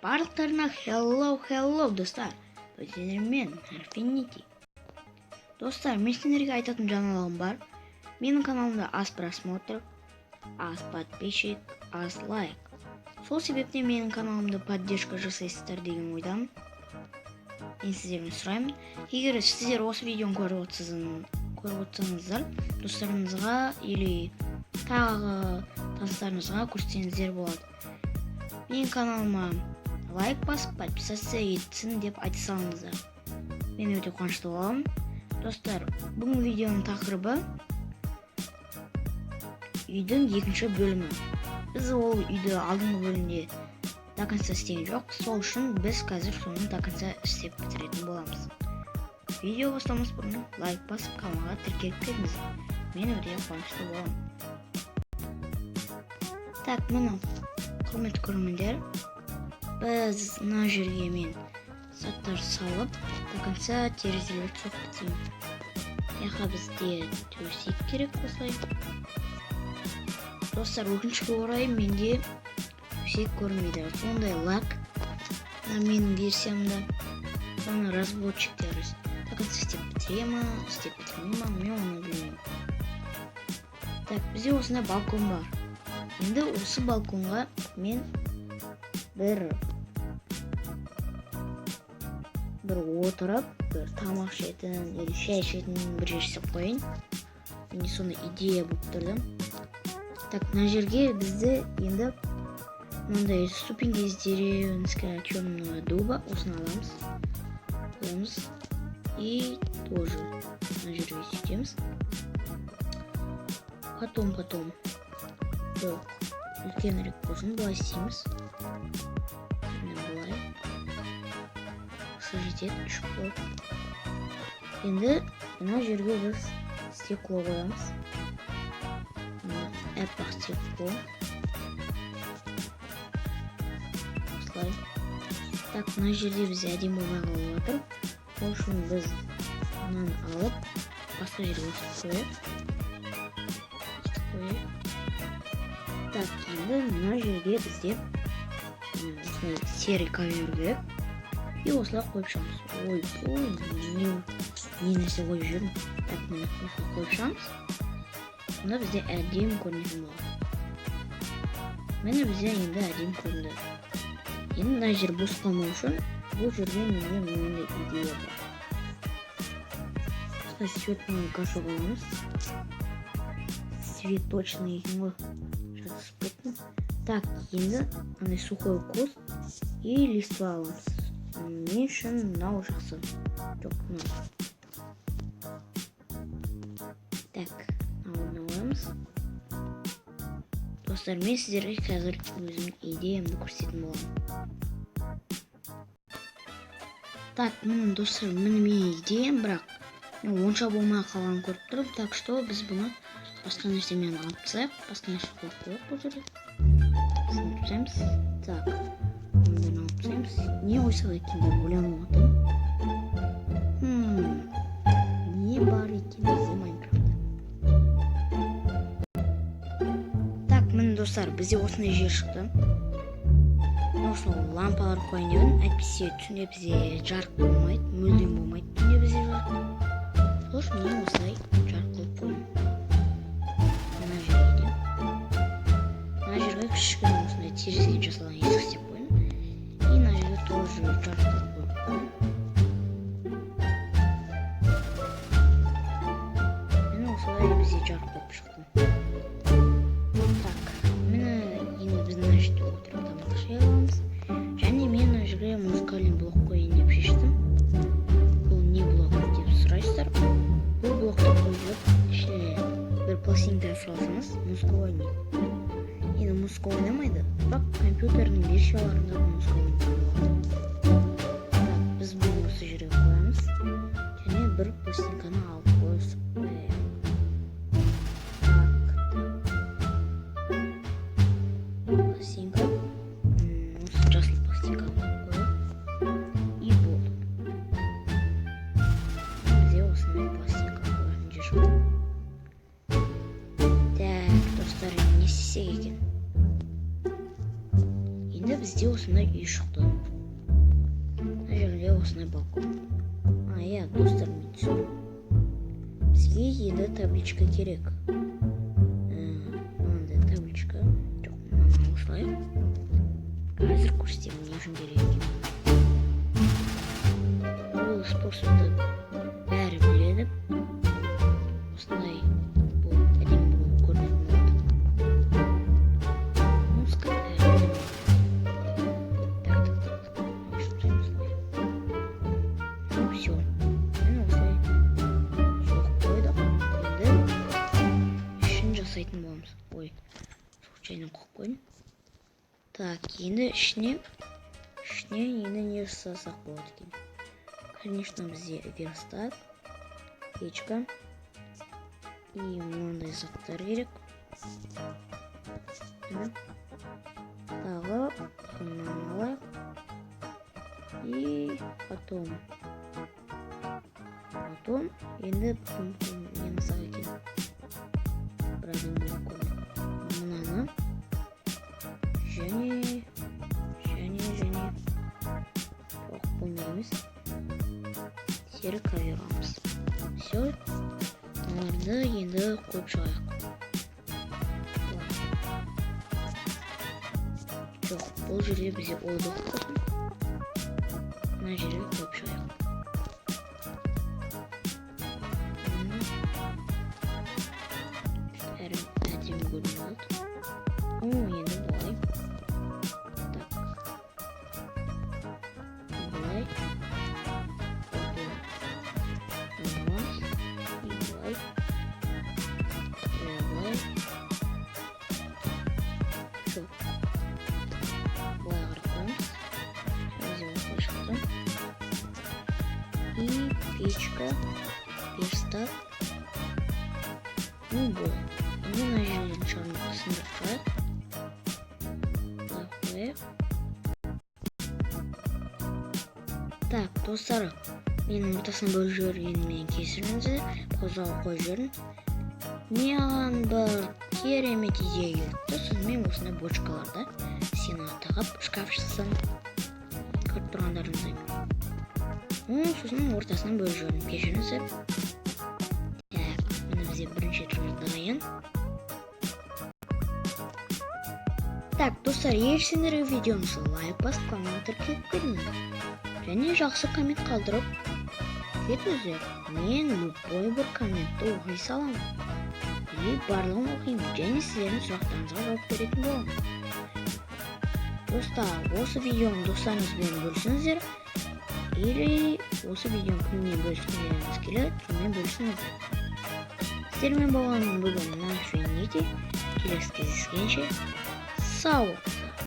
Барлықтарына hello достар. Мен Infinity. Достар, мен сендерге айтатын жаңалығым бар. Менің каналымда аз просмотр, аз подписчик, аз лайк. Сол себептен менің каналымда поддержка жасайсыздар деген ойдамын. Мен сіздерден сұраймын, егер сіздер осы видеоны көріп отырсаңыздар, достарыңызға или тағы таныстарыңызға көрсетсеңіздер болады. Менің каналыма лайк басып, подписаться етсін деп айта салыңыздар. Мен өте қуанышты боламын. Достар, бүгін видеоның тақырыбы үйдің екінші бөлімі. Біз ол үйді алдыңғы бөлімде до конца істеген жоқ. Сол үшін біз қазір соны до конца істеп бітіретін боламыз. Видео бастамас бұрын лайк басып, каналға тіркеліп кетіңіз. Мен өте қуанышты боламын. Так, мына құрметті көрермендер, біз мына жерге мен заттар салып, до конца терезелерді соғып бітемін. Яқа бізде төсек керек осылай. Достар, өкінішке орай менде төсек көрмейді. Сондай лак на менің версиямда. Соны разборчиктер до конца істеп бітіре ма, істеп бітірмей ма, мен оны білмеймін. Так, бізде осындай балкон бар. Енді осы балконға мен бір отырып, бір тамақ ішетін, или шай ішетін бір жер жасап қойын. Мен соны идея болып тұрдым. Так, мына жерге бізді енді мынандай ступеньки из деревенского черного дуба, осыны аламыз. Қоямыз. И тоже мына жерге сөйтеміз. Потом жоқ, үлкенірек болсын, былай істейміз. Былай жетеді, үш қойып. Енді мына жерге біз стекло қоямыз. Әппақ стекло. Осылай. Так, мына жерде біз әдемі болмай қалып отыр. Ол үшін біз мынаны алып, басқа жерге өстіп қойып. Так, енді мына жерге бізде серый ковер керек. И осылай қойып шығамыз. Не нәрсе қойып жүрмін. Так, міне осылай қойып шығамыз. Сонда бізде әдемі көрінетін болады. Міне бізде енді әдемі көрінді. Енді мына жер бос қалмау үшін бұл жерге менде мынандай идея бар. Осылай цветный кашу қоямыз. Цветочный екен ғой. Жатысып кеттім. Так, енді андай сухой куст и листва аламыз. Мен үшін мынау жақсы. Жоқ, мынау. Так, мынау аламыз. Достар, мен сіздерге қазір өзімнің идеямды көрсететін боламын. Так, міне достар, міне менің идеям, бірақ онша болмай қалғанын көріп тұрмын. Так что біз бұны басқа нәрсемен алып тастайық. Басқа нәрсе қойып қояйық бұл жерде. Алып тастаймыз. Так, мынаны алып тастаймыз. Не қойсақ екен деп ойланып отырмын. Не бар екен бізде Майнкрафтта? Так, міне достар, бізде осындай жер шықты. Осындай лампалар қойын дедім. Әйтпесе түнде бізде жарық болмайды, мүлдем болмайды түнде бізде жарық. Сол үшін мен осылай жарық қылып қойын. Мына жерге кішкене осындай терезеден жасалған есік істеп қойын. И мына жерге тоже жарық қылып қойын. Мен осылай бізде жарық қылып шықтым. Так, мені енді біз мына жерде отырып тамақ іше аламыз. Және мен мына жерге музыкальный блок қойын деп шештім. Бұл не блок деп сұрайсыздар. Бұл блокты қойып, ішіне бір пластинка салсаңыз, музыка ойнайды. Енді музыка ойнамайды, бірақ компьютердің версияларында музыка ойнайды. Біз бұл осы жерге қоямыз. Және бір пластинканы алып қойып. Пластинка. Осы жасыл пластинка қойып. И болды. Бізде осындай пластинка қойатын жер жоқ. Так, достар, не істесек екен? Енді бізде осындай үй шықты. Мына жерде осындай балкон. Иә, достар, мен түсіндім. Бізге енді табличка керек. Мынандай табличка. Жоқ, мынаны осылай. Қазір көрсетемін не үшін керек екенін. Бұл способты бәрі біледі. Осындай бұл әдемі болып көрінетін болады. Музыка әдемі. Так. Ну все. Мен осылай соғып қойдық. Енді ішін жасайтын боламыз. Ой, случайно қойып қойдым. Так, енді ішіне енді не жасасақ болады екен. Конечно, бізде верстак, печка и мынандай заттар керек. Тағы мынаны алайық. И потом енді не жасақ екен. Бір адам болып көрді. Мынаны және жоқ, болмаймыз. Сері ковер аламыз. Все. Оларды енді қойып шығайық. Жоқ, бұл жерде бізде олдық болсын. Мына жерге қойып шығайық. Әдемі көрініп алды. Енді былай. Так. Былай. И печка, верстак. Ну, вот. Енді мына жерден шармақты сындырып шығайық. Так, достар, менің ортасына бөліп жібергеніме кешіріңіздер, қозғалып қойып жүрін. Маған бір керемет идея келді. Сонымен осындай бочкаларда сені тағып шкаф жасасам, көріп тұрғандарыңыздай. Сосын ортасынан бөліп жібердім. Кешіріңіздер. Так, міне бізде бірінші түрі дайын. Так, достар, егер сендерге видеомызға лайк басып, каналға тіркеліп көріңіздер. Және жақсы коммент қалдырып кетіңіздер. Мен любой бір комментті оқи саламын. И барлығын оқимын. Және сіздердің сұрақтарыңызға жауап беретін боламын. Достар, осы видеоны достарыңызбен бөлісіңіздер. Или осы видеоны кіммен бөліскіңіз келеді, сонымен бөлісіңіздер. Сіздермен болған бүгін Infinity. Келесі кездескенше сау!